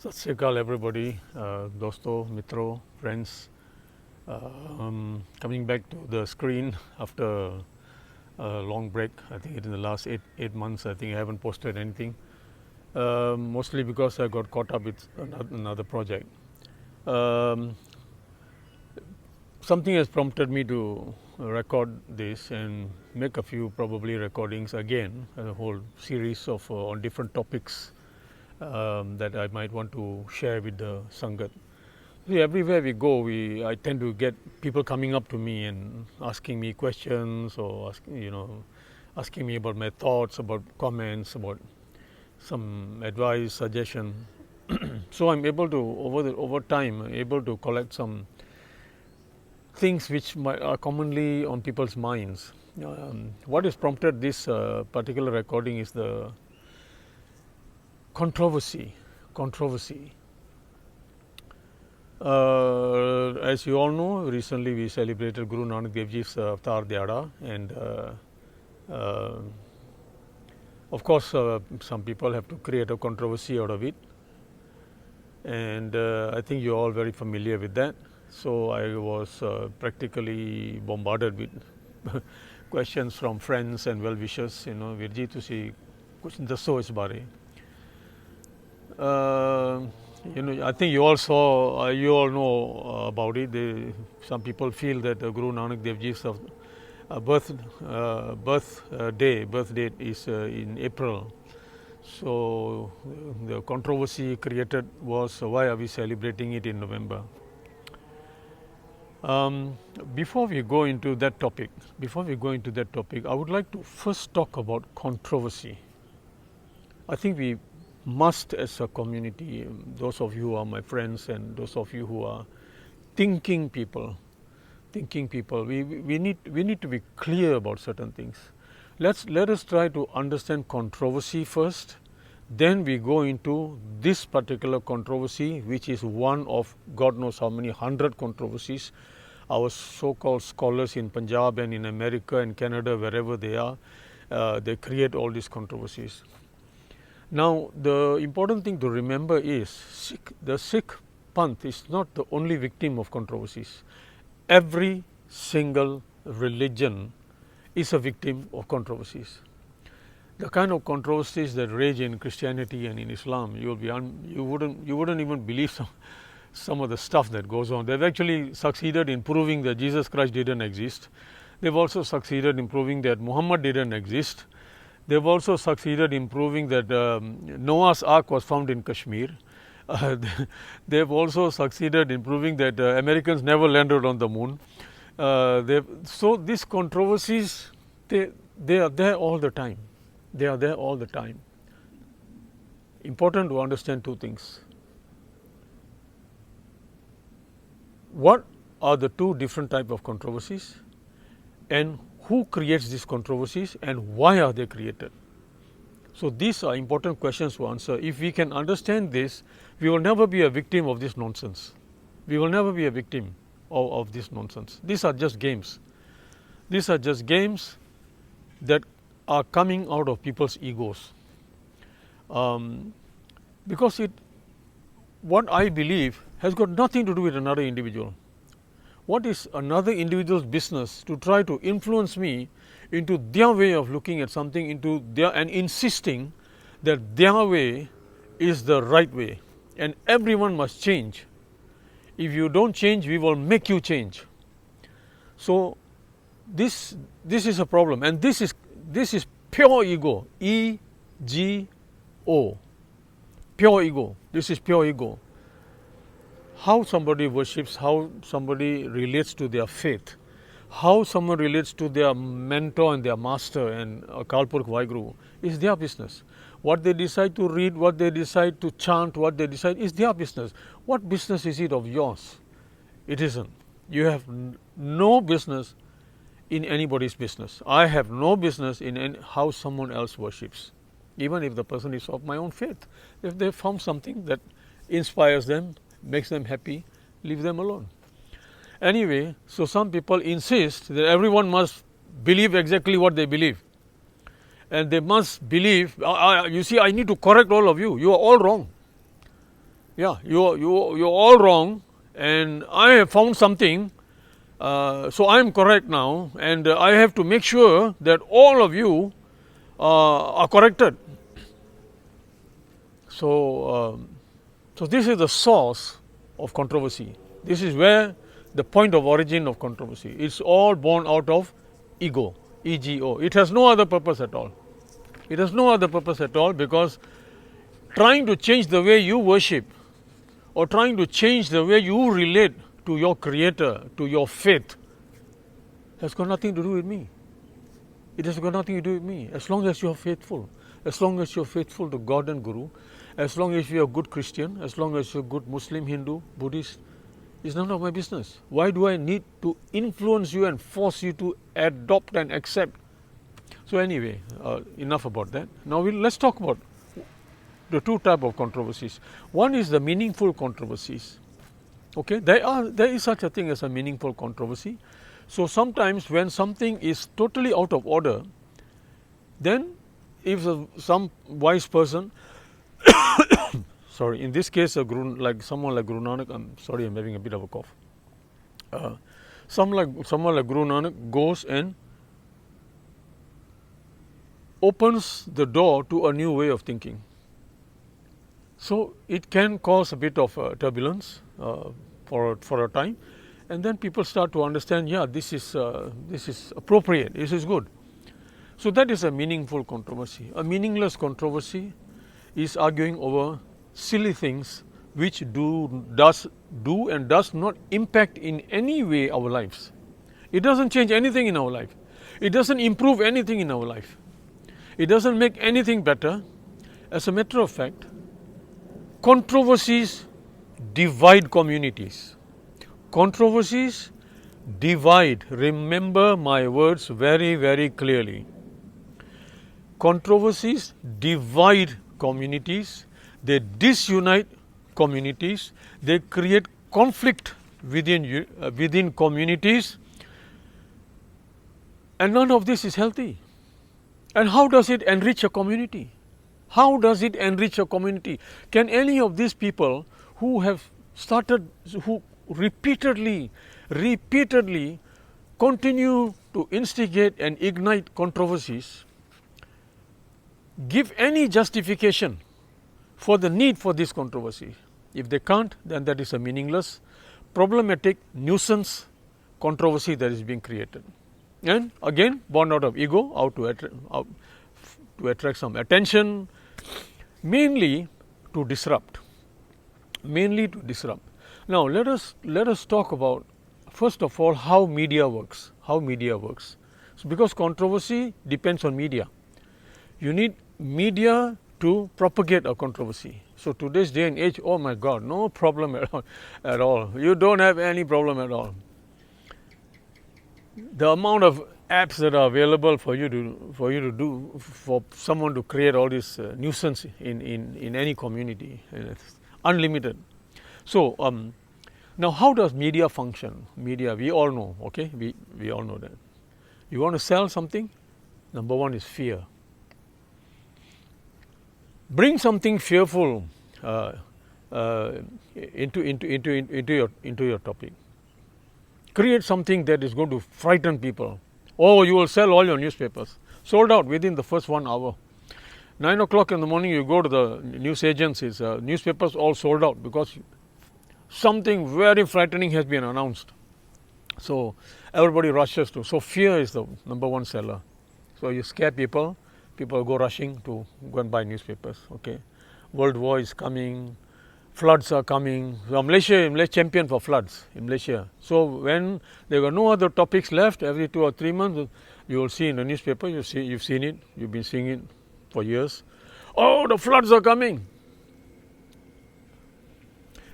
सत श्री अकाल everybody, दोस्तों, मित्रों, friends. Coming back to the screen after a long break. I think in the last eight months, I think I haven't posted anything. Mostly because I got caught up with another project. Something has prompted me to record this and make a few probably recordings again, a whole series of on different topics that I might want to share with the Sangat. See, everywhere we go, I tend to get people coming up to me and asking me questions or asking me about my thoughts, about comments, about some advice, suggestion. So I'm able to over time able to collect some things which are commonly on people's minds. What has prompted this particular recording is the controversy. As you all know, recently we celebrated Guru Nanak Dev Ji's Avtar Dihada, and of course some people have to create a controversy out of it, and I think you're all very familiar with that. So I was practically bombarded with questions from friends and well-wishers, Virji ਤੁਸੀਂ ਕੁਝ ਦੱਸੋ ਇਸ ਬਾਰੇ. I think you all saw, you all know about it. Some people feel that Guru Nanak Dev Ji's birth date is in April. So the controversy created was why are we celebrating it in November? Before we go into that topic, I would like to first talk about controversy. I think we must, as a community, those of you who are my friends and those of you who are thinking people, we need to be clear about certain things. Let us try to understand controversy first, then we go into this particular controversy, which is one of God knows how many 100 controversies. Our so-called scholars in Punjab and in America and Canada, wherever they are, they create all these controversies. Now, the important thing to remember is the Sikh Panth is not the only victim of controversies. Every single religion is a victim of controversies. The kind of controversies that rage in Christianity and in Islam, you wouldn't even believe some of the stuff that goes on. They've actually succeeded in proving that Jesus Christ didn't exist. They've also succeeded in proving that Muhammad didn't exist. They've also succeeded in proving that Noah's Ark was found in Kashmir. They've also succeeded in proving that Americans never landed on the moon. So these controversies, they are there all the time. Important to understand two things. What are the two different types of controversies, and who creates these controversies and why are they created? So these are important questions to answer. If we can understand this, we will never be a victim of this nonsense. We will never be a victim of this nonsense. These are just games. These are just games that are coming out of people's egos. Because what I believe has got nothing to do with another individual. What is another individual's business to try to influence me into their way of looking at something, and insisting that their way is the right way, and everyone must change. If you don't change, we will make you change. So this is a problem, and this is pure ego. E-G-O, pure ego. This is pure ego. How somebody worships, how somebody relates to their faith, how someone relates to their mentor and their master and Kalpurk Vaiguru is their business. What they decide to read, what they decide to chant, what they decide is their business. What business is it of yours? It isn't. You have no business in anybody's business. I have no business in how someone else worships, even if the person is of my own faith. If they found something that inspires them, makes them happy, leave them alone. Anyway, so some people insist that everyone must believe exactly what they believe. And they must believe, you see, I need to correct all of you. You are all wrong. Yeah, you're all wrong, and I have found something, so I am correct now, and I have to make sure that all of you are corrected. So this is the source of controversy. This is where the point of origin of controversy. It's all born out of ego, ego. It has no other purpose at all. It has no other purpose at all, because trying to change the way you worship, or trying to change the way you relate to your Creator, to your faith, has got nothing to do with me. It has got nothing to do with me. As long as you are faithful, as long as you are faithful to God and Guru, as long as you are a good Christian, as long as you are a good Muslim, Hindu, Buddhist, it's none of my business. Why do I need to influence you and force you to adopt and accept? So anyway, enough about that. Now let's talk about the two types of controversies. One is the meaningful controversies. Okay, there is such a thing as a meaningful controversy. So sometimes when something is totally out of order, then if some wise person, sorry, in this case like someone like Guru Nanak, I'm sorry, I'm having a bit of a cough. Someone like Guru Nanak goes and opens the door to a new way of thinking. So it can cause a bit of turbulence for a time, and then people start to understand, yeah, this is appropriate, this is good. So that is a meaningful controversy. A meaningless controversy is arguing over silly things which does not impact in any way our lives. It doesn't change anything in our life. It doesn't improve anything in our life. It doesn't make anything better. As a matter of fact, controversies divide communities. Controversies divide. Remember my words very, very clearly. Controversies divide communities. They disunite communities. They create conflict within communities. And none of this is healthy. And how does it enrich a community? How does it enrich a community? Can any of these people who repeatedly continue to instigate and ignite controversies, give any justification for the need for this controversy? If they can't, then that is a meaningless, problematic, nuisance controversy that is being created. And again, born out of ego, out to attract some attention, mainly to disrupt. Now let us talk about, first of all, how media works. So because controversy depends on media. You need media to propagate a controversy. So today's day and age, oh my God, no problem at all. You don't have any problem at all. The amount of apps that are available for someone to create all this nuisance in any community, it's unlimited. So now, how does media function? Media, we all know, okay, we all know that. You want to sell something? Number one is fear. Bring something fearful into your topic. Create something that is going to frighten people. Oh, you will sell all your newspapers. Sold out within the first 1 hour. 9 o'clock in the morning, you go to the news agencies, newspapers all sold out because something very frightening has been announced. So everybody rushes to. So fear is the number one seller. So you scare people, people go rushing to go and buy newspapers. Okay, World War is coming. Floods are coming. So Malaysia champion for floods in Malaysia. So when there were no other topics left, every 2 or 3 months, you will see in the newspaper. You've seen it. You've been seeing it for years. Oh, the floods are coming.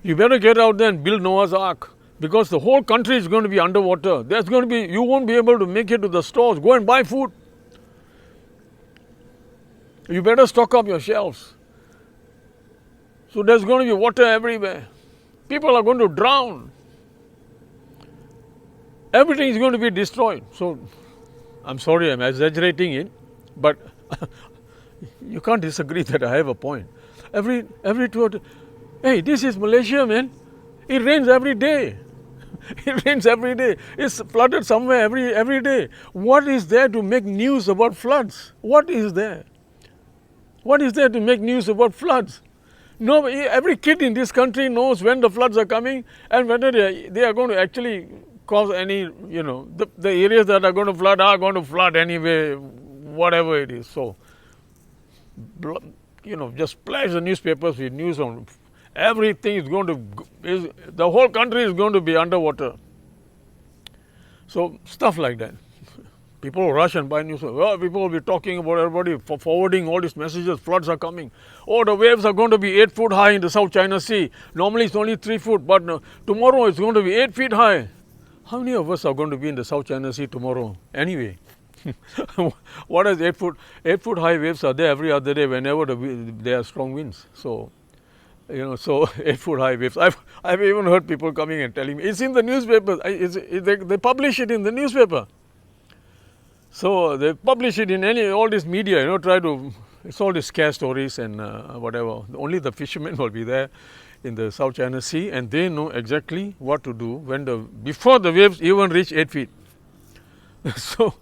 You better get out there and build Noah's Ark, because the whole country is going to be underwater. You won't be able to make it to the stores. Go and buy food. You better stock up your shelves. So there's going to be water everywhere. People are going to drown. Everything is going to be destroyed. So, I'm sorry, I'm exaggerating it, but you can't disagree that I have a point. Every Hey, this is Malaysia, man. It rains every day. It rains every day. It's flooded somewhere every day. What is there to make news about floods? What is there? What is there to make news about floods? No, every kid in this country knows when the floods are coming and whether they are going to actually cause any, the areas that are going to flood anyway, whatever it is. So, just splash the newspapers with news on everything is going to, the whole country is going to be underwater. So, stuff like that. People will rush and buy news. Well, people will be talking about everybody forwarding all these messages. Floods are coming. Oh, the waves are going to be 8 foot high in the South China Sea. Normally it's only 3 foot, but tomorrow it's going to be 8 feet high. How many of us are going to be in the South China Sea tomorrow? Anyway, what is 8 foot? 8 foot high waves are there every other day whenever there are strong winds. So, so 8 foot high waves. I've even heard people coming and telling me it's in the newspaper. They publish it in the newspaper. So they publish it in all this media, it's all these scare stories and whatever. Only the fishermen will be there in the South China Sea and they know exactly what to do before the waves even reach 8 feet. So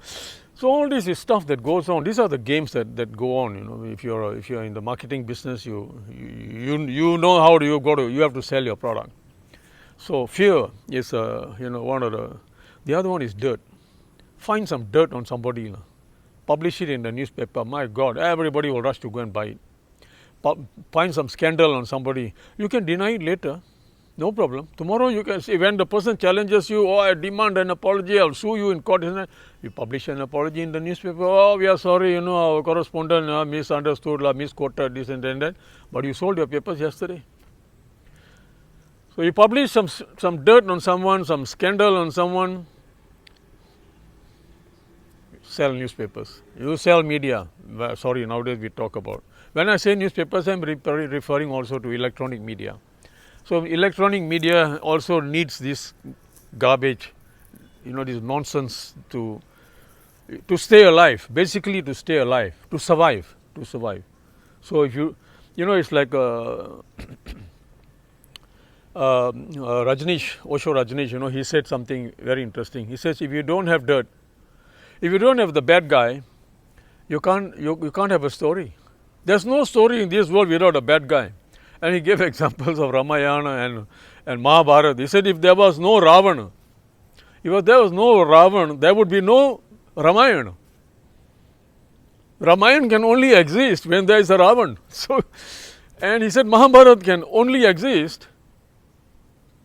all this is stuff that goes on. These are the games that go on. If you're in the marketing business, you know how you have to sell your product. So fear is one of the other one is dirt. Find some dirt on somebody, publish it in the newspaper. My God, everybody will rush to go and buy it. Find some scandal on somebody. You can deny it later, no problem. Tomorrow you can say, when the person challenges you, I demand an apology, I'll sue you in court. You publish an apology in the newspaper. Oh, we are sorry, our correspondent misunderstood, misquoted, this and that. But you sold your papers yesterday. So you publish some dirt on someone, some scandal on someone. Sell newspapers. You sell media. Sorry, nowadays we talk about. When I say newspapers, I'm referring also to electronic media. So electronic media also needs this garbage, this nonsense to stay alive. Basically, to stay alive, to survive. So if it's like Osho Rajneesh. He said something very interesting. He says, if you don't have dirt, if you don't have the bad guy, you can't have a story. There's no story in this world without a bad guy. And he gave examples of Ramayana and Mahabharata. He said if there was no Ravana, if there was no Ravan, there would be no Ramayana. Ramayana can only exist when there is a Ravan. And he said Mahabharata can only exist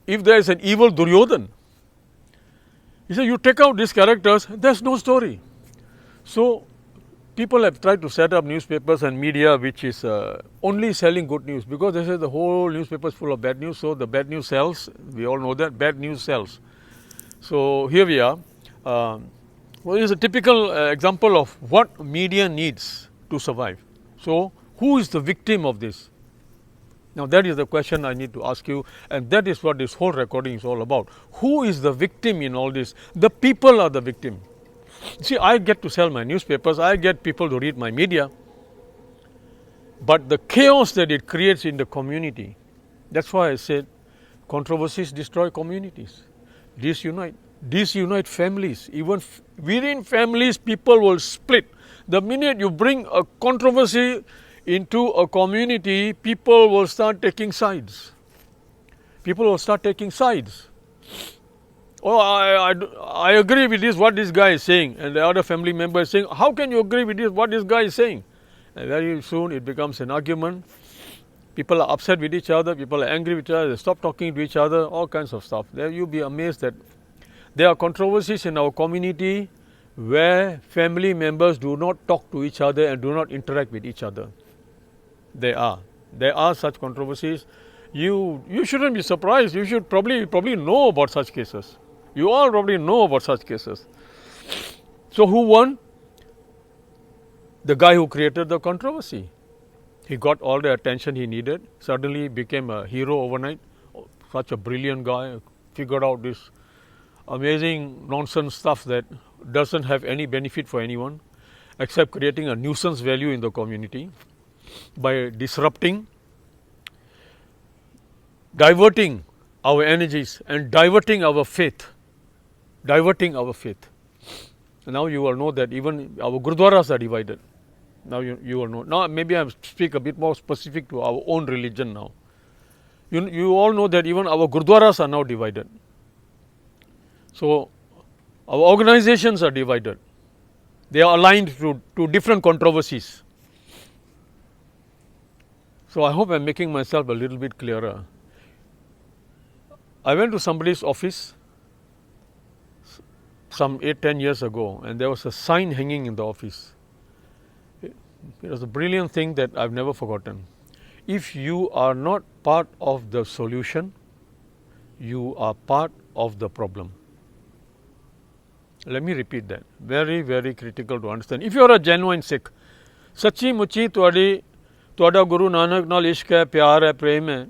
if there is an evil Duryodhan. He said, you take out these characters, there's no story. So, people have tried to set up newspapers and media which is only selling good news because they say the whole newspaper is full of bad news. So, the bad news sells. We all know that bad news sells. So, here we are. It's a typical example of what media needs to survive. So, who is the victim of this? Now, that is the question I need to ask you, and that is what this whole recording is all about. Who is the victim in all this? The people are the victim. See, I get to sell my newspapers, I get people to read my media, but the chaos that it creates in the community, that's why I said controversies destroy communities, disunite families. Even within families, people will split. The minute you bring a controversy into a community, people will start taking sides. Oh, I agree with this, what this guy is saying. And the other family member is saying, how can you agree with this, what this guy is saying? And very soon it becomes an argument. People are upset with each other, people are angry with each other, they stop talking to each other, all kinds of stuff. There you'll be amazed that there are controversies in our community where family members do not talk to each other and do not interact with each other. There are such controversies. You shouldn't be surprised. You should probably know about such cases. You all probably know about such cases. So who won? The guy who created the controversy. He got all the attention he needed. Suddenly became a hero overnight. Such a brilliant guy. Figured out this amazing nonsense stuff that doesn't have any benefit for anyone except creating a nuisance value in the community by disrupting diverting our energies and diverting our faith. Diverting our faith. Now you will know that even our gurdwaras are divided. Now you will know. Now maybe I speak a bit more specific to our own religion now. You all know that even our gurdwaras are now divided. So our organizations are divided. They are aligned to different controversies. So I hope I'm making myself a little bit clearer. I went to somebody's office some 8-10 years ago, and there was a sign hanging in the office. It was a brilliant thing that I've never forgotten. If you are not part of the solution, you are part of the problem. Let me repeat that. Very, very critical to understand. If you are a genuine Sikh, सच्ची मुच्ची तुहाडा गुरु नानक नाल इश्क है, प्यार है, प्रेम है,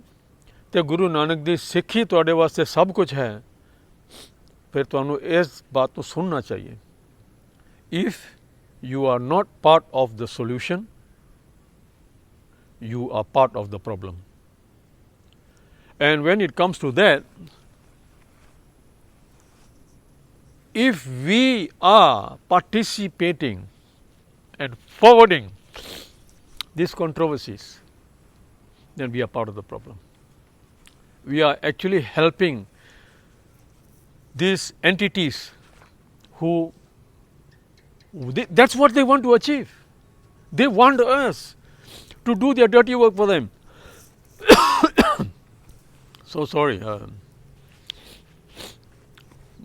तो गुरु नानक दी सिक्खी तुहाडे वास्ते सब कुछ है, फिर तुहानू इस बात को सुनना चाहिए. If you are not part of the solution, you are part of the problem. And when it comes to that, if we are participating and forwarding these controversies, then we are part of the problem. We are actually helping these entities who, that's what they want to achieve. They want us to do their dirty work for them. So sorry,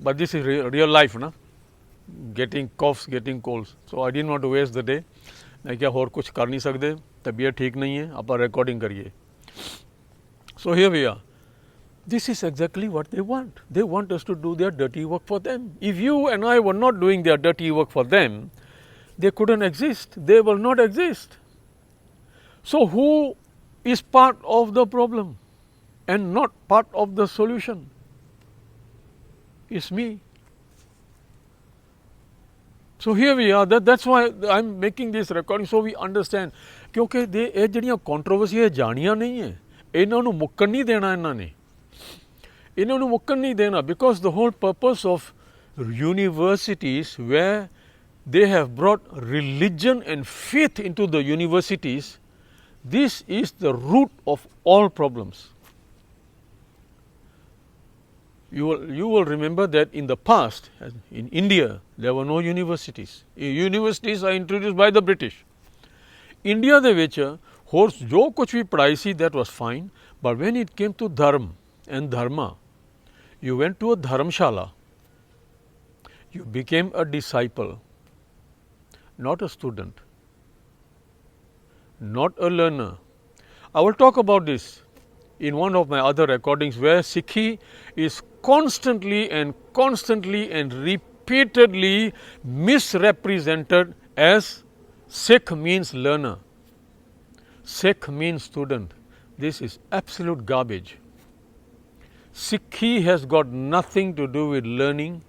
but this is real life, na? Getting coughs, getting colds. So I didn't want to waste the day. मैं क्या और कुछ कर नहीं सकते, तबीयत ठीक नहीं है, आप रिकॉर्डिंग करिए. So here we are. This is exactly what they want. They want us to do their dirty work for them. If you and I were not doing their dirty work for them, they couldn't exist. They will not exist. So who is part of the problem and not part of the solution? It's me. So here we are. That's why I'm making this recording, so we understand. क्योंकि ये जड़ियाँ controversy है जानियाँ नहीं है, इन्हों नू मुक्कन नहीं देना इन्हों ने, इन्हों नू मुक्कन नहीं देना, because the whole purpose of universities, where they have brought religion and faith into the universities, this is the root of all problems. You will remember that in the past, in India, there were no universities. Universities are introduced by the British. India ਦੇ ਵਿੱਚ ਹੋਰ ਜੋ ਕੁਝ ਵੀ ਪੜ੍ਹਾਈ ਸੀ, that was fine, but when it came to dharma and dharma, you went to a dharmshala. You became a disciple, not a student, not a learner. I will talk about this in one of my other recordings, where Sikhi is constantly and repeatedly misrepresented as Sikh means learner, Sikh means student. This is absolute garbage. Sikhi has got nothing to do with learning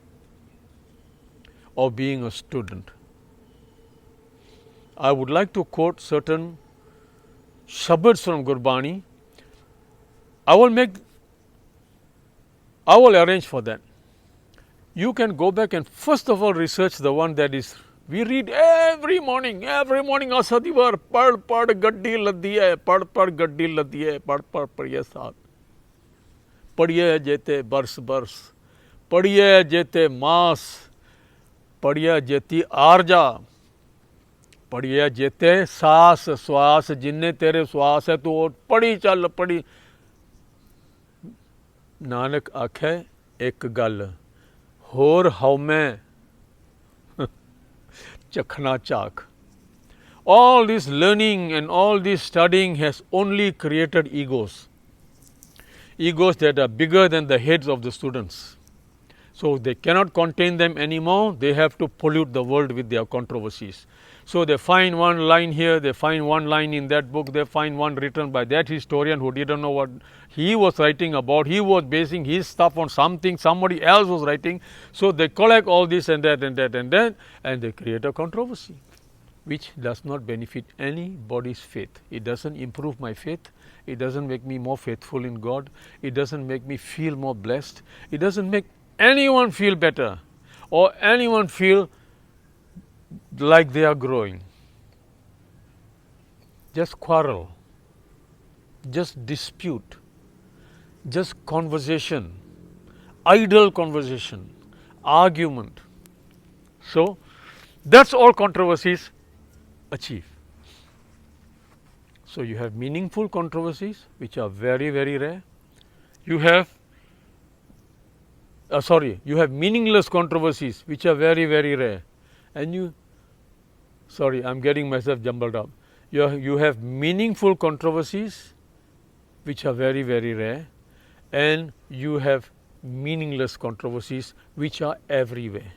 or being a student. I would like to quote certain shabads from Gurbani. I will arrange for that. You can go back and first of all research the one that is we read every morning asadi var pad gaddi laddi hai, pad gaddi laddi hai, pad padiye saath, padiye jete bars padiye jete maas, padiye jeti arja, padiye jete saas swaas, jinne tere swaas hai tu padi chal padi. Nanak आखे एक गल होर हौमै चखना चाक. All this learning and all this studying has only created egos that are bigger than the heads of the students. So they cannot contain them anymore. They have to pollute the world with their controversies. So they find one line here, they find one line in that book, they find one written by that historian who didn't know what he was writing about. He was basing his stuff on something somebody else was writing. So they collect all this and that and that and that, and they create a controversy which does not benefit anybody's faith. It doesn't improve my faith It doesn't make me more faithful in God. It doesn't make me feel more blessed. It doesn't make anyone feel better or anyone feel like they are growing. Just quarrel, just dispute, just conversation, idle conversation, argument. So that's all controversies achieve. So you have meaningful controversies, which are very, very rare. You have meaningless controversies, which are very, very rare. And I'm getting myself jumbled up. You have meaningful controversies, which are very, very rare, and you have meaningless controversies, which are everywhere.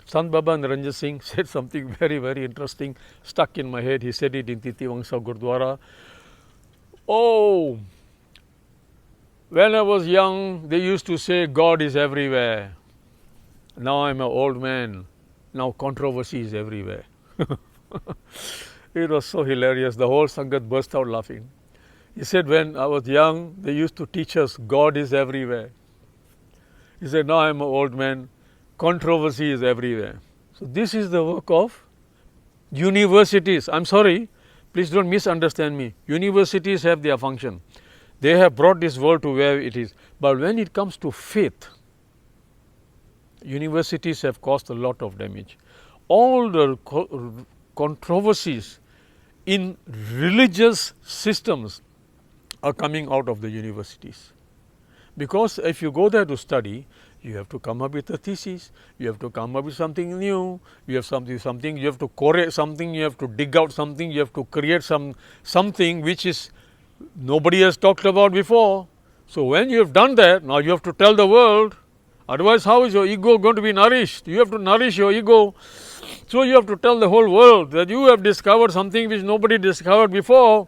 Sant Baba Niranjan Singh said something very, very interesting, stuck in my head. He said it in Titi Wangsa Gurdwara. Oh, when I was young, they used to say God is everywhere. Now I'm an old man. Now controversy is everywhere. It was so hilarious. The whole Sangat burst out laughing. He said, when I was young, they used to teach us God is everywhere. He said, now I'm an old man. Controversy is everywhere. So this is the work of universities. I'm sorry, please don't misunderstand me. Universities have their function. They have brought this world to where it is. But when it comes to faith, universities have caused a lot of damage. All the controversies in religious systems are coming out of the universities. Because if you go there to study, you have to come up with a thesis, you have to come up with something new, you have something, you have to correct something, you have to dig out something, you have to create something which is nobody has talked about before. So when you have done that, now you have to tell the world. Otherwise, how is your ego going to be nourished? You have to nourish your ego. So you have to tell the whole world that you have discovered something which nobody discovered before.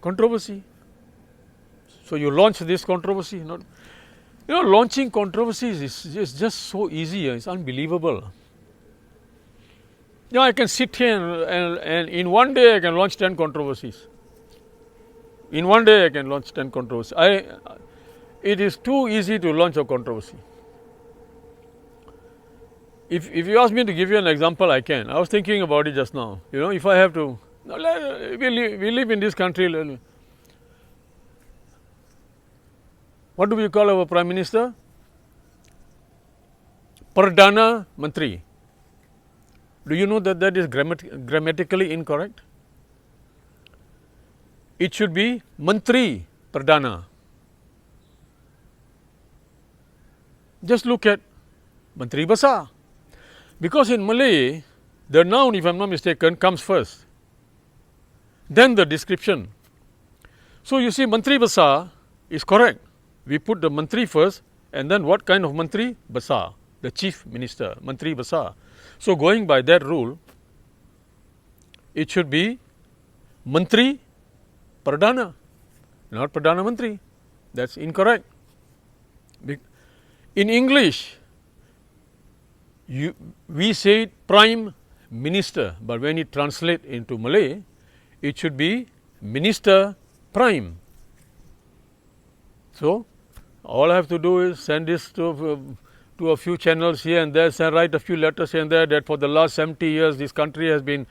Controversy. So you launch this controversy. Launching controversies is just so easy. It's unbelievable. I can sit here and in one day I can launch 10 controversies. In one day I can launch 10 controversies. It is too easy to launch a controversy. If you ask me to give you an example, I can. I was thinking about it just now. If I have to, we live in this country. What do we call our Prime Minister? Perdana Menteri. Do you know that is grammatically incorrect? It should be Menteri Perdana. Just look at Menteri Besar. Because in Malay, the noun, if I'm not mistaken, comes first. Then the description. So you see, Menteri Besar is correct. We put the Menteri first, and then what kind of Menteri? Besar, the Chief Minister, Menteri Besar. So going by that rule, it should be Menteri Perdana, not Perdana Menteri. That's incorrect. In English, we say Prime Minister, but when it translates into Malay, it should be Minister Prime. So all I have to do is send this to a few channels here and there, write a few letters here and there that for the last 70 years this country has been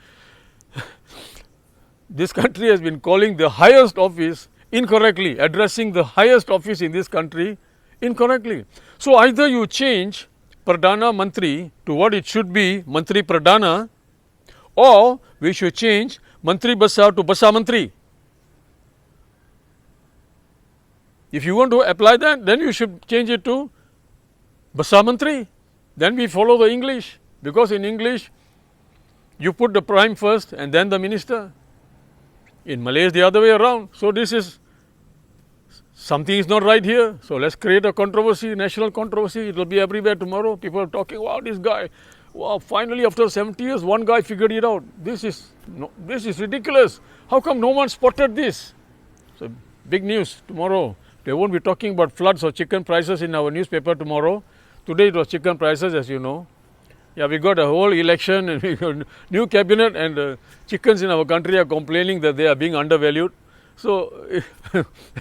calling the highest office incorrectly, addressing the highest office in this country incorrectly. So either you change Perdana Menteri to what it should be, Menteri Perdana, or we should change Menteri Besar to Besar Menteri. If you want to apply that, then you should change it to Besar Menteri. Then we follow the English, because in English, you put the prime first and then the minister. In Malay, it's the other way around. So something is not right here. So let's create a controversy, national controversy. It will be everywhere tomorrow. People are talking, wow, this guy, wow, finally after 70 years, one guy figured it out. This is ridiculous. How come no one spotted this? So big news tomorrow. They won't be talking about floods or chicken prices in our newspaper tomorrow. Today it was chicken prices, as you know. Yeah, we got a whole election and we got new cabinet, and chickens in our country are complaining that they are being undervalued. So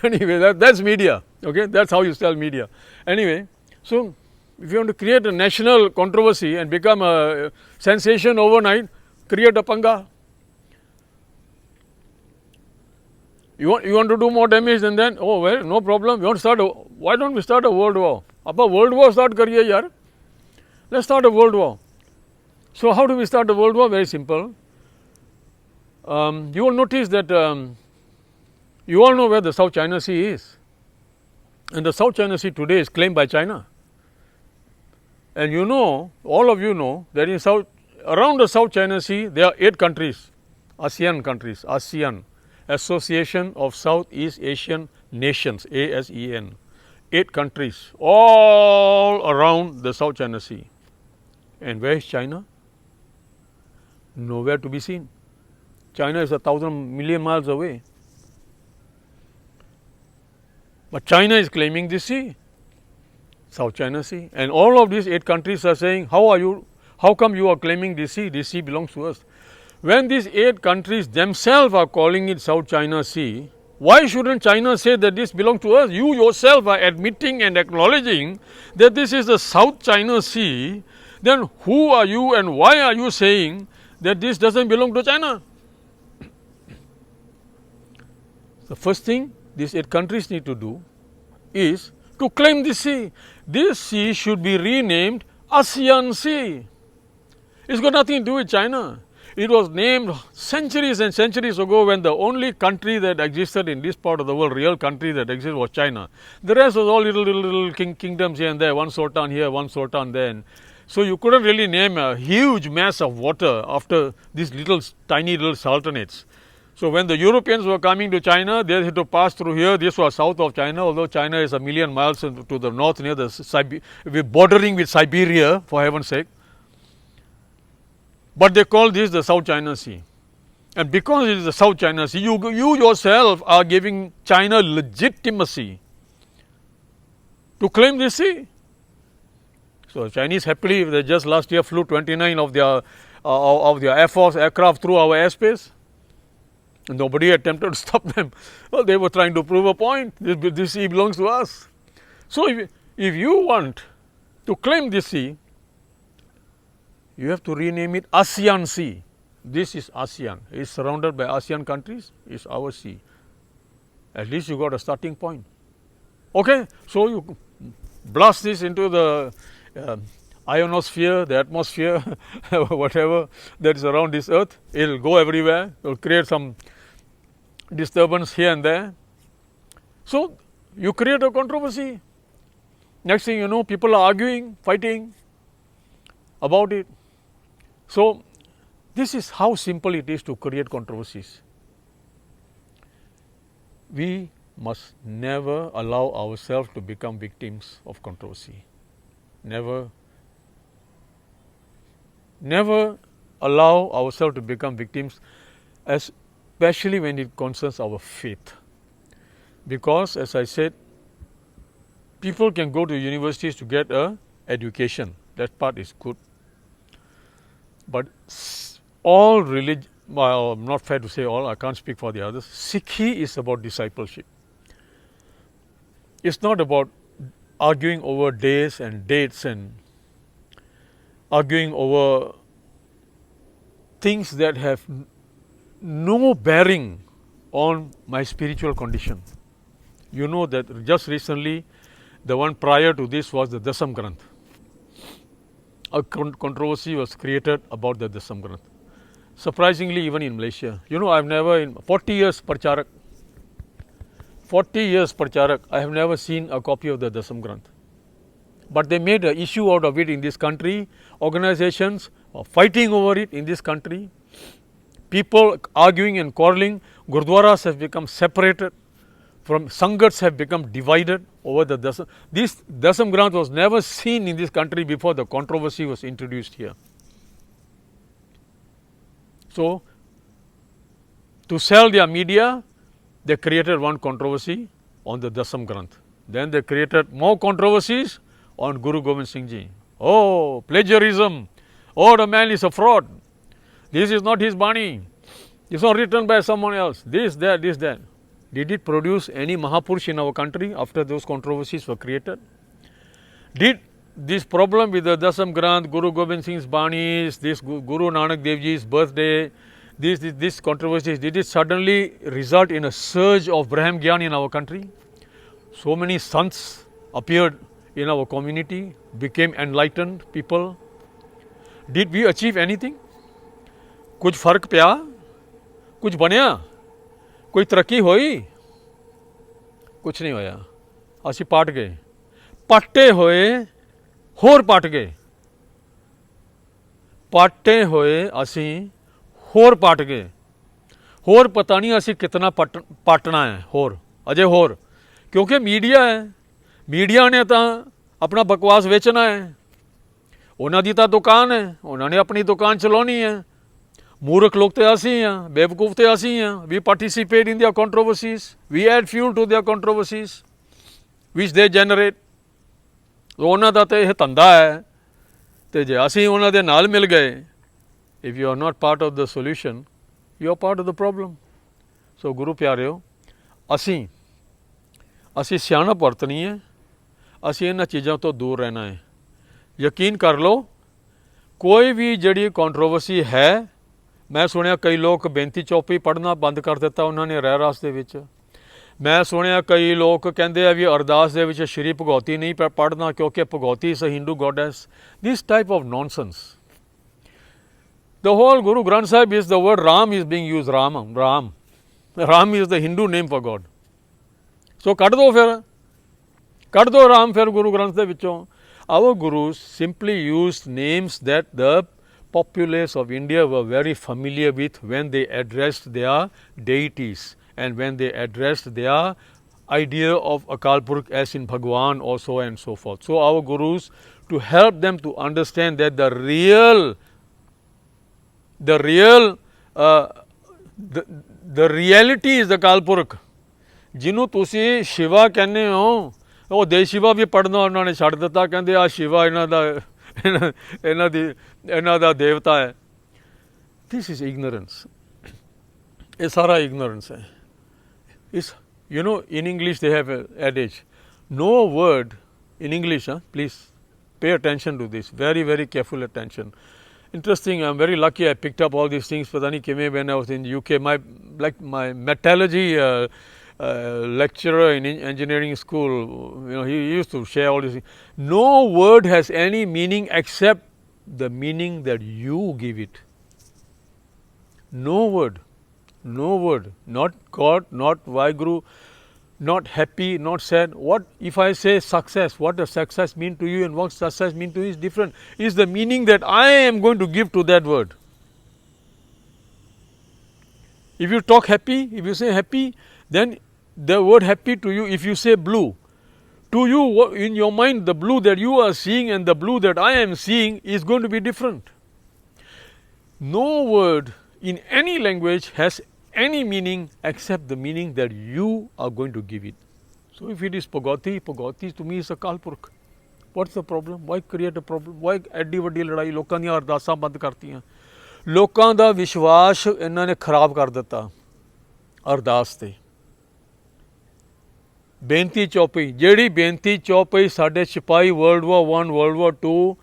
anyway, that's media. Okay, that's how you sell media. Anyway, so if you want to create a national controversy and become a sensation overnight, create a panga. You want to do more damage than that? Oh well, no problem. You want to start why don't we start a world war? Appa world war start kariye yaar. Let's start a world war. So how do we start a world war? Very simple. You will notice that you all know where the South China Sea is. And the South China Sea today is claimed by China. And you know, all of you know, that in around the South China Sea, there are 8 countries, ASEAN countries, ASEAN, Association of Southeast Asian Nations, ASEAN. 8 countries, all around the South China Sea. And where is China? Nowhere to be seen. China is 1,000 million miles away. But China is claiming this sea, South China Sea. And all of these 8 countries are saying, how come you are claiming this sea belongs to us. When these 8 countries themselves are calling it South China Sea, why shouldn't China say that this belongs to us? You yourself are admitting and acknowledging that this is the South China Sea. Then who are you and why are you saying that this doesn't belong to China? The first thing these 8 countries need to do is to claim this sea. This sea should be renamed ASEAN Sea. It's got nothing to do with China. It was named centuries and centuries ago when the only country that existed in this part of the world, real country that existed, was China. The rest was all little kingdoms here and there, one sultan here, one sultan there. So you couldn't really name a huge mass of water after these tiny little sultanates. So when the Europeans were coming to China, they had to pass through here. This was south of China, although China is 1 million miles to the north, near we're bordering with Siberia, for heaven's sake. But they call this the South China Sea. And because it is the South China Sea, you yourself are giving China legitimacy to claim this sea. So Chinese happily, they just last year flew 29 of their Air Force aircraft through our airspace. Nobody attempted to stop them. Well, they were trying to prove a point. This sea belongs to us. So if you want to claim this sea, you have to rename it ASEAN Sea. This is ASEAN. It's surrounded by ASEAN countries. It's our sea. At least you got a starting point. Okay, so you blast this into the ionosphere, the atmosphere, whatever that is around this earth. It will go everywhere. It will create some disturbance here and there. So you create a controversy. Next thing you know, people are arguing, fighting about it. So this is how simple it is to create controversies. We must never allow ourselves to become victims of controversy. Never allow ourselves to become victims, especially when it concerns our faith. Because, as I said, people can go to universities to get an education. That part is good. But all religion, well, not fair to say all, I can't speak for the others. Sikhi is about discipleship. It's not about arguing over days and dates and arguing over things that have no bearing on my spiritual condition. You know that just recently, the one prior to this was the Dasam Granth. A controversy was created about the Dasam Granth. Surprisingly, even in Malaysia. You know, I've never, in 40 years Pracharak, I have never seen a copy of the Dasam Granth. But they made an issue out of it in this country. Organizations are fighting over it in this country. People arguing and quarreling. Gurdwaras have become separated. From Sanghats have become divided over the Dasam. This Dasam Granth was never seen in this country before the controversy was introduced here. So, to sell their media, they created one controversy on the Dasam Granth. Then they created more controversies on Guru Gobind Singh Ji. Oh, plagiarism. Oh, the man is a fraud. This is not his Bani. It's not written by someone else. This, that. Did it produce any Mahapurush in our country after those controversies were created? Did this problem with the Dasam Granth, Guru Gobind Singh's Banis, this Guru Nanak Dev Ji's birthday, this controversies, did it suddenly result in a surge of Brahm Gyan in our country? So many sants appeared in our community, became enlightened people. Did we achieve anything? कुछ फर्क पिया, कुछ बनया, कोई तरक्की होई, कुछ नहीं होया। असी पाट गए, पाटे होए होर पाट गए, पाटे होए असी होर पाट गए, होर पता नहीं असी कितना पाटना है, होर अजे होर, क्योंकि मीडिया है, मीडिया ने तो अपना बकवास बेचना है, उन्हों की तो दुकान है, उन्होंने अपनी दुकान चलानी है। मूर्ख लोग तो असी हैं, बेवकूफ तो असी हैं। We participate in their controversies, we add fuel to their controversies which they generate. उन्हों का तो यह धंधा है, तो जे असी उन्हों दे नाल मिल गए, if you are not part of the solution, you are part of the problem. So गुरु प्यारिओ, असी सियाणप वरतनी है, असी इन्हां चीज़ों तो दूर रहना है। यकीन कर लो, कोई भी जिहड़ी कंट्रोवर्सी है, मैं सुनिया कई लोग बेनती चौपई पढ़ना बंद कर दिता उन्होंने रहरास दे विच। मैं सुनिया कई लोग कहते हैं भी अरदास दे विच श्री भगवती नहीं पढ़ना क्योंकि Bhagwati is a Hindu goddess. This type of nonsense. The whole Guru Granth Sahib is the word Ram is being use, Ram is the Hindu name for god. So cut दो फिर, कट दो राम फिर गुरु ग्रंथ दे विचों। Our gurus simply use names that the populace of India were very familiar with when they addressed their deities and when they addressed their idea of Akal Purukh as in Bhagwan also and so forth. So our gurus, to help them to understand that the reality is the Akal Purukh. जिन्हों तुसी शिवा कहने हो, वो दे शिवा भी पढ़ना उन्होंने छड़ दिता, कहते आ शिवा इन्हों दा देवता है। दिस इज इग्नोरेंस, ये सारा इग्नोरेंस है। इस you know in English they have adages, no word in English, please pay attention to this, very very careful attention. Interesting, I'm very lucky I picked up all these things. Pata nahi kive when I was in UK, my metallurgy lecturer in engineering school, you know, he used to share all these things. No word has any meaning except the meaning that you give it. No word, not God, not Vaheguru, not happy, not sad. What if I say success? What does success mean to you and what success mean to you is different. Is the meaning that I am going to give to that word. If you talk happy, if you say happy, then the word happy to you, if you say blue, to you in your mind the blue that you are seeing and the blue that I am seeing is going to be different. No word in any language has any meaning except the meaning that you are going to give it. So if it is Pagoti to me is a Akal Purukh. What's the problem? Why create a problem? Why ਐਡੀ ਵੱਡੀ ਲੜਾਈ? ਲੋਕਾਂ ਦੀਆਂ ਅਰਦਾਸਾਂ ਬੰਦ ਕਰਤੀਆਂ, ਲੋਕਾਂ ਦਾ ਵਿਸ਼ਵਾਸ ਇਹਨਾਂ ਨੇ ਖਰਾਬ ਕਰ ਦਿੱਤਾ ਅਰਦਾਸ ਤੇ। ਬੇਨਤੀ ਚੌਪਈ, ਜਿਹੜੀ ਬੇਨਤੀ ਚੌਪਈ ਸਾਡੇ ਸਿਪਾਹੀ World War I, World War II,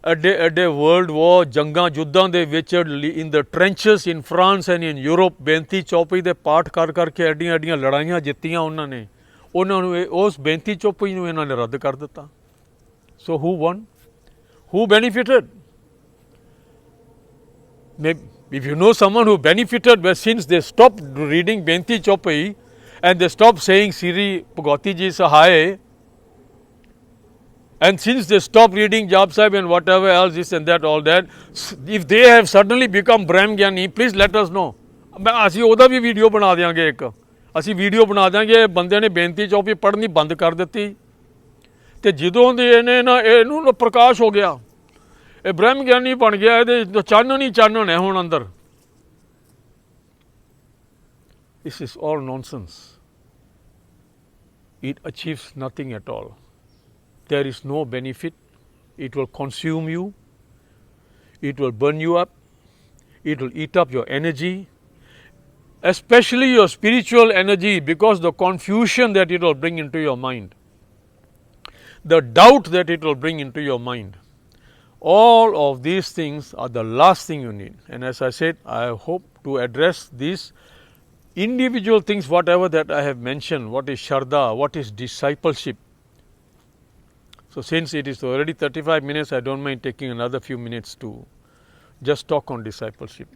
ਐਡੇ वर्ल्ड वॉर जंगां युद्धां दे विच in the trenches in France and in Europe Benti Chaupai दे पाठ कर करके एडियां लड़ाइयां जित्तियां उन्होंने उस बेनती चौपई नूं इन्हां ने रद्द कर दिता। So who won, who benefited? If you know someone who benefited, but since they stopped reading Benti Chopai and they stopped saying Siri Bhagwati Ji Sahaye, and since they stopped reading Jap Sahib and whatever else, this and that, all that, if they have suddenly become Brahm Gyani, please let us know. ਅਸੀਂ ਉਹਦਾ ਵੀ video ਬਣਾ ਦਿਆਂਗੇ, ਇੱਕ ਅਸੀਂ video ਬਣਾ ਦਿਆਂਗੇ। ਬੰਦੇ ਨੇ ਬੇਨਤੀ ਚੌਪਈ ਪੜ੍ਹਨੀ ਬੰਦ ਕਰ ਦਿੱਤੀ ਤੇ ਜਦੋਂ ਦੇ ਇਹਨੂੰ ਪ੍ਰਕਾਸ਼ ਹੋ ਗਿਆ, ਇਹ ਬ੍ਰਹਮ ਗਿਆਨੀ ਬਣ ਗਿਆ, ਇਹਦੇ ਚਾਨਣ ਹੀ ਚਾਨਣ ਹੈ ਹੁਣ ਅੰਦਰ। This is all nonsense. It achieves nothing at all. There is no benefit. It will consume you. it will burn you up, it will eat up your energy, especially your spiritual energy, because the confusion that it will bring into your mind, the doubt that it will bring into your mind. All of these things are the last thing you need. And as I said, I hope to address these individual things, whatever that I have mentioned. What is Shraddha? What is discipleship? So since it is already 35 minutes, I don't mind taking another few minutes to just talk on discipleship.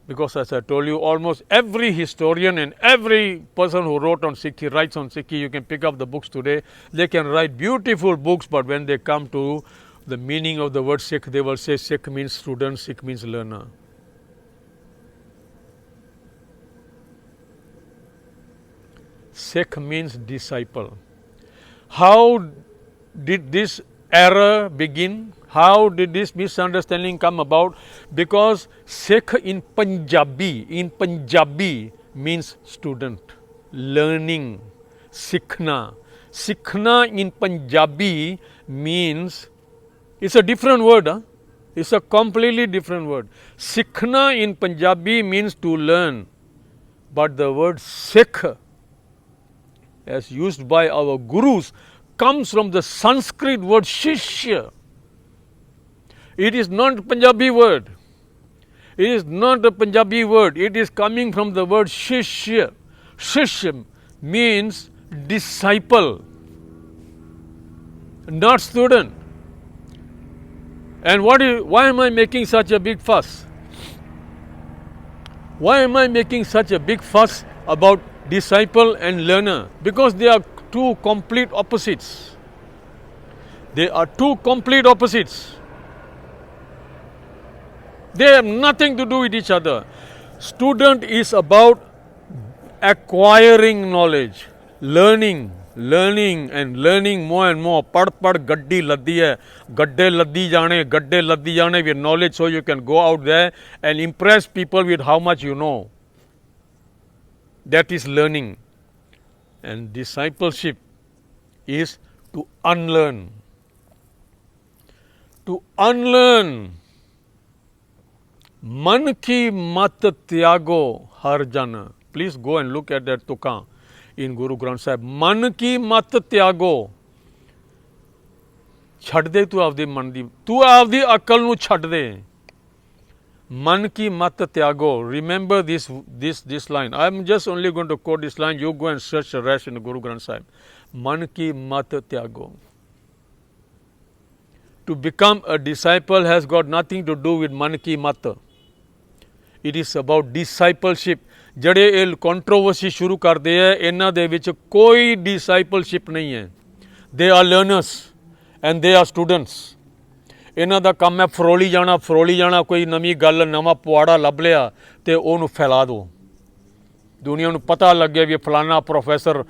Because as I told you, almost every historian and every person who wrote on Sikhi, writes on Sikhi, you can pick up the books today, they can write beautiful books, but when they come to the meaning of the word Sikh, they will say Sikh means student, Sikh means learner. Sikh means disciple. How did this error begin? How did this misunderstanding come about? Because Sikh in Punjabi means student, learning, sikhna. Sikhna in Punjabi means, it's a different word. It's a completely different word. Sikhna in Punjabi means to learn. But the word Sikh, as used by our gurus, comes from the Sanskrit word Shishya. It is not a Punjabi word. It is not a Punjabi word. It is coming from the word Shishya. Shishya means disciple, not student. And why am I making such a big fuss? Why am I making such a big fuss about disciple and learner? Because they are two complete opposites. They are two complete opposites. They have nothing to do with each other. Student is about acquiring knowledge, learning and learning more and more. Pad gaddi laddi hai, gadde laddi jane with knowledge, so you can go out there and impress people with how much you know. That is learning. And discipleship is to unlearn. To unlearn. Man ki mat tyago har jan. Please go and look at that tuka in Guru Granth Sahib. Man ki mat tyago. Chhad de tu avdi man di. Tu avdi akal nu chhad de. Man ki mat tyago. Remember this line. I am just only going to quote this line. You go and search the rest in the Guru Granth Sahib. Man ki mat tyago. To become a disciple has got nothing to do with man ki mat. It is about discipleship. ਜਿਹੜੇ ਇਹ controversy ਸ਼ੁਰੂ ਕਰਦੇ ਹੈ, ਇਹਨਾਂ ਦੇ ਵਿੱਚ ਕੋਈ ਡਿਸਾਈਪਲਸ਼ਿਪ ਨਹੀਂ ਹੈ. They are learners and they are students. ਇਹਨਾਂ ਦਾ ਕੰਮ ਹੈ ਫਰੋਲੀ ਜਾਣਾ, ਕੋਈ ਨਵੀਂ ਗੱਲ, ਨਵਾਂ ਪੁਆੜਾ ਲੱਭ ਲਿਆ ਅਤੇ ਉਹਨੂੰ ਫੈਲਾ ਦਿਓ. ਦੁਨੀਆ ਨੂੰ ਪਤਾ ਲੱਗੇ ਵੀ ਫਲਾਨਾ ਪ੍ਰੋਫੈਸਰ,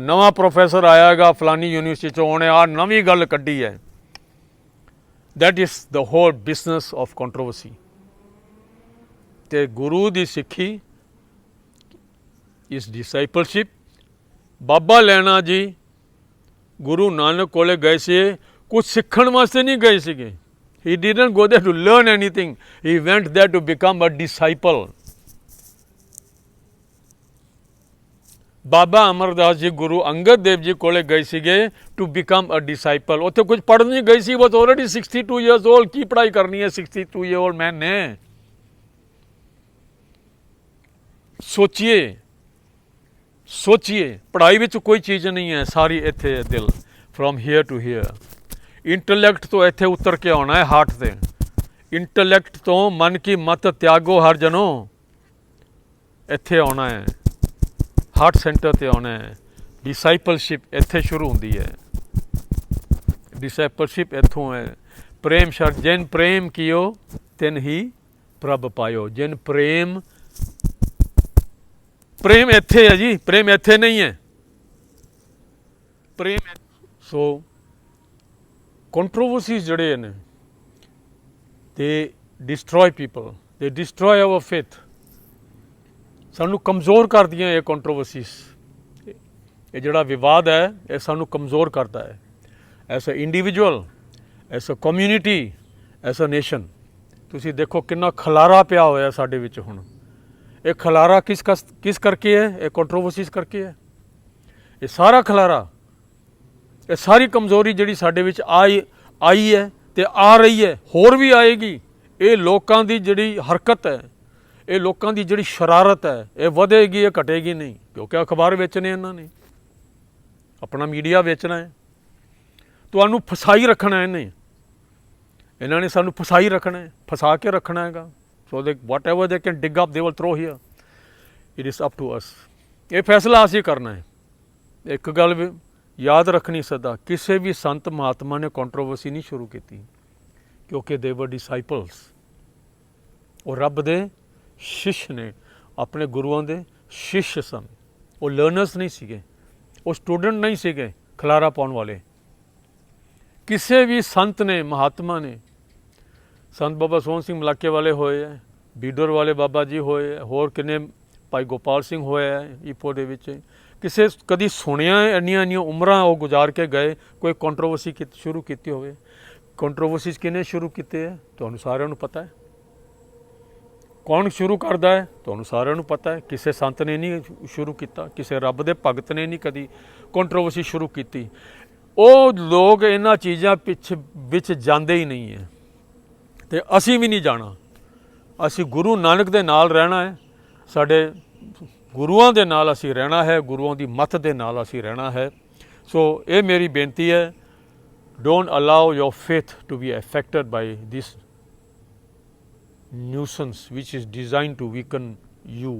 ਨਵਾਂ ਪ੍ਰੋਫੈਸਰ ਆਇਆ ਹੈਗਾ ਫਲਾਨੀ ਯੂਨੀਵਰਸਿਟੀ 'ਚੋਂ, ਉਹਨੇ ਆਹ ਨਵੀਂ ਗੱਲ ਕੱਢੀ ਹੈ. That is the hole business of controversy. ਅਤੇ ਗੁਰੂ ਦੀ ਸਿੱਖੀ ਇਸ ਡਿਸਾਈਪਲਸ਼ਿਪ. ਬਾਬਾ ਲੈਣਾ ਜੀ ਗੁਰੂ ਨਾਨਕ ਕੋਲੇ ਗਏ ਸੀ, ਕੁਛ ਸਿੱਖਣ ਵਾਸਤੇ ਨਹੀਂ ਗਏ ਸੀਗੇ. He didn't go there to learn anything. He went there to become a disciple. ਬਾਬਾ ਅਮਰਦਾਸ ਜੀ ਗੁਰੂ ਅੰਗਦ ਦੇਵ ਜੀ ਕੋਲੇ ਗਏ ਸੀਗੇ to become a disciple. ਉੱਥੇ ਕੁਝ ਪੜ੍ਹਨ ਨਹੀਂ ਗਈ ਸੀ. was already 62 years old. ਕੀ ਪੜ੍ਹਾਈ ਕਰਨੀ ਹੈ 62 year old man ਨੇ? ਸੋਚੀਏ ਪੜ੍ਹਾਈ ਵਿੱਚ ਕੋਈ ਚੀਜ਼ ਨਹੀਂ ਹੈ, ਸਾਰੀ ਇੱਥੇ ਦਿਲ. From here to here. Intellect ਤੋਂ ਇੱਥੇ ਉਤਰ ਕੇ ਆਉਣਾ ਹੈ ਹਾਰਟ 'ਤੇ. ਇੰਟਲੈਕਟ ਤੋਂ ਮਨ ਕੀ ਮਤ ਤਿਆਗੋ ਹਰ ਜਨੋ, ਇੱਥੇ ਆਉਣਾ ਹੈ, ਹਾਰਟ ਸੈਂਟਰ 'ਤੇ ਆਉਣਾ ਹੈ. ਡਿਸਾਈਪਲਸ਼ਿਪ ਇੱਥੇ ਸ਼ੁਰੂ ਹੁੰਦੀ ਹੈ. ਡਿਸਾਈਪਲਸ਼ਿਪ ਇੱਥੋਂ ਹੈ. ਪ੍ਰੇਮ ਸ਼ਰ ਜਿਨ ਪ੍ਰੇਮ ਕੀਓ ਤਿਨ ਹੀ ਪ੍ਰਭ ਪਾਇਓ. ਜਿਨ ਪ੍ਰੇਮ ਇੱਥੇ ਹੈ ਜੀ, ਪ੍ਰੇਮ ਇੱਥੇ ਨਹੀਂ ਹੈ. ਪ੍ਰੇਮ ਸੋ ਕੰਟਰੋਵਰਸੀਜ਼ ਜਿਹੜੇ ਨੇ ਦੇ ਡਿਸਟਰੋਏ ਪੀਪਲ, ਦੇ ਡਿਸਟਰੋਏ ਆਵਰ ਫੇਥ. ਸਾਨੂੰ ਕਮਜ਼ੋਰ ਕਰਦੀਆਂ ਇਹ ਕੰਟਰੋਵਰਸੀਜ਼. ਇਹ ਜਿਹੜਾ ਵਿਵਾਦ ਹੈ ਇਹ ਸਾਨੂੰ ਕਮਜ਼ੋਰ ਕਰਦਾ ਹੈ. As a individual, as a community, as a nation. ਤੁਸੀਂ ਦੇਖੋ ਕਿੰਨਾ ਖਲਾਰਾ ਪਿਆ ਹੋਇਆ ਸਾਡੇ ਵਿੱਚ ਹੁਣ। ਇਹ ਖਲਾਰਾ ਕਿਸ ਕਰਕੇ ਹੈ? ਇਹ ਕੰਟਰੋਵਰਸੀਜ਼ ਕਰਕੇ ਹੈ। ਇਹ ਸਾਰਾ ਖਲਾਰਾ, ਇਹ ਸਾਰੀ ਕਮਜ਼ੋਰੀ ਜਿਹੜੀ ਸਾਡੇ ਵਿੱਚ ਆਈ ਹੈ ਤੇ ਆ ਰਹੀ ਹੈ, ਹੋਰ ਵੀ ਆਏਗੀ। ਇਹ ਲੋਕਾਂ ਦੀ ਜਿਹੜੀ ਹਰਕਤ ਹੈ, ਇਹ ਲੋਕਾਂ ਦੀ ਜਿਹੜੀ ਸ਼ਰਾਰਤ ਹੈ, ਇਹ ਵਧੇਗੀ, ਇਹ ਘਟੇਗੀ ਨਹੀਂ। ਕਿਉਂਕਿ ਅਖਬਾਰ ਵੇਚਣੇ ਇਹਨਾਂ ਨੇ, ਆਪਣਾ ਮੀਡੀਆ ਵੇਚਣਾ ਹੈ, ਤੁਹਾਨੂੰ ਫਸਾਈ ਰੱਖਣਾ ਇਹਨੇ। ਇਹਨਾਂ ਨੇ ਸਾਨੂੰ ਫਸਾਈ ਰੱਖਣਾ ਹੈ, ਫਸਾ ਕੇ ਰੱਖਣਾ ਹੈਗਾ। So they whatever they can dig up they will throw here. It is up to us. ਇਹ ਫੈਸਲਾ ਅਸੀਂ ਕਰਨਾ ਹੈ। ਇੱਕ ਗੱਲ ਵੀ ਯਾਦ ਰੱਖਣੀ ਸਦਾ, ਕਿਸੇ ਵੀ ਸੰਤ ਮਹਾਤਮਾ ਨੇ ਕੰਟਰੋਵਰਸੀ ਨਹੀਂ ਸ਼ੁਰੂ ਕੀਤੀ, ਕਿਉਂਕਿ ਦੇ ਵਰ ਡਿਸਾਈਪਲਸ। ਉਹ ਰੱਬ ਦੇ ਸ਼ਿਸ਼ ਨੇ, ਆਪਣੇ ਗੁਰੂਆਂ ਦੇ ਸ਼ਿਸ਼ ਸਨ। ਉਹ ਲਰਨਰਸ ਨਹੀਂ ਸੀਗੇ, ਉਹ ਸਟੂਡੈਂਟ ਨਹੀਂ ਸੀਗੇ ਖਲਾਰਾ ਪਾਉਣ ਵਾਲੇ। ਕਿਸੇ ਵੀ ਸੰਤ ਨੇ, ਮਹਾਤਮਾ ਨੇ, ਸੰਤ ਬਾਬਾ ਸੋਹਣ ਸਿੰਘ ਮਲਾਕੇ ਵਾਲੇ ਹੋਏ ਹੈ, ਬੀਡਰ ਵਾਲੇ ਬਾਬਾ ਜੀ ਹੋਏ ਹੈ, ਹੋਰ ਕਿੰਨੇ ਭਾਈ ਗੋਪਾਲ ਸਿੰਘ ਹੋਇਆ ਹੈ ਈਪੋ ਦੇ ਵਿੱਚ। ਕਿਸੇ ਕਦੀ ਸੁਣਿਆ ਇੰਨੀਆਂ ਉਮਰਾਂ ਉਹ ਗੁਜ਼ਾਰ ਕੇ ਗਏ, ਕੋਈ ਕੰਟਰੋਵਰਸੀ ਸ਼ੁਰੂ ਕੀਤੀ ਹੋਵੇ? ਕੰਟਰੋਵਰਸੀਜ਼ ਕਿਹਨੇ ਸ਼ੁਰੂ ਕੀਤੇ ਹੈ? ਤੁਹਾਨੂੰ ਸਾਰਿਆਂ ਨੂੰ ਪਤਾ ਹੈ। ਕੌਣ ਸ਼ੁਰੂ ਕਰਦਾ ਹੈ? ਤੁਹਾਨੂੰ ਸਾਰਿਆਂ ਨੂੰ ਪਤਾ ਹੈ। ਕਿਸੇ ਸੰਤ ਨੇ ਨਹੀਂ ਸ਼ੁਰੂ ਕੀਤਾ, ਕਿਸੇ ਰੱਬ ਦੇ ਭਗਤ ਨੇ ਨਹੀਂ ਕਦੀ ਕੰਟਰੋਵਰਸੀ ਸ਼ੁਰੂ ਕੀਤੀ। ਉਹ ਲੋਕ ਇਹਨਾਂ ਚੀਜ਼ਾਂ ਵਿੱਚ ਜਾਂਦੇ ਹੀ ਨਹੀਂ ਹੈ, ਅਤੇ ਅਸੀਂ ਵੀ ਨਹੀਂ ਜਾਣਾ। ਅਸੀਂ ਗੁਰੂ ਨਾਨਕ ਦੇ ਨਾਲ ਰਹਿਣਾ ਹੈ, ਸਾਡੇ ਗੁਰੂਆਂ ਦੇ ਨਾਲ ਅਸੀਂ ਰਹਿਣਾ ਹੈ, ਗੁਰੂਆਂ ਦੀ ਮੱਤ ਦੇ ਨਾਲ ਅਸੀਂ ਰਹਿਣਾ ਹੈ। ਸੋ ਇਹ ਮੇਰੀ ਬੇਨਤੀ ਹੈ, don't allow your faith to be affected by this nuisance which is designed to weaken you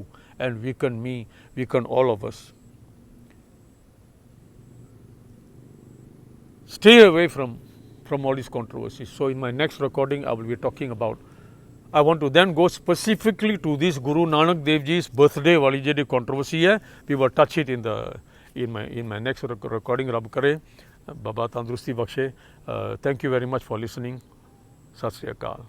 and weaken me, weaken all of us. Stay away from all these controversies. So in my next recording I will be talking about, I want to then go specifically to this Guru Nanak Dev Ji's birthday wali jehdi controversy hai. We will touch it in my next recording. Rab kare Baba tandrusti bakshe. Thank you very much for listening. Sat Sri Akal.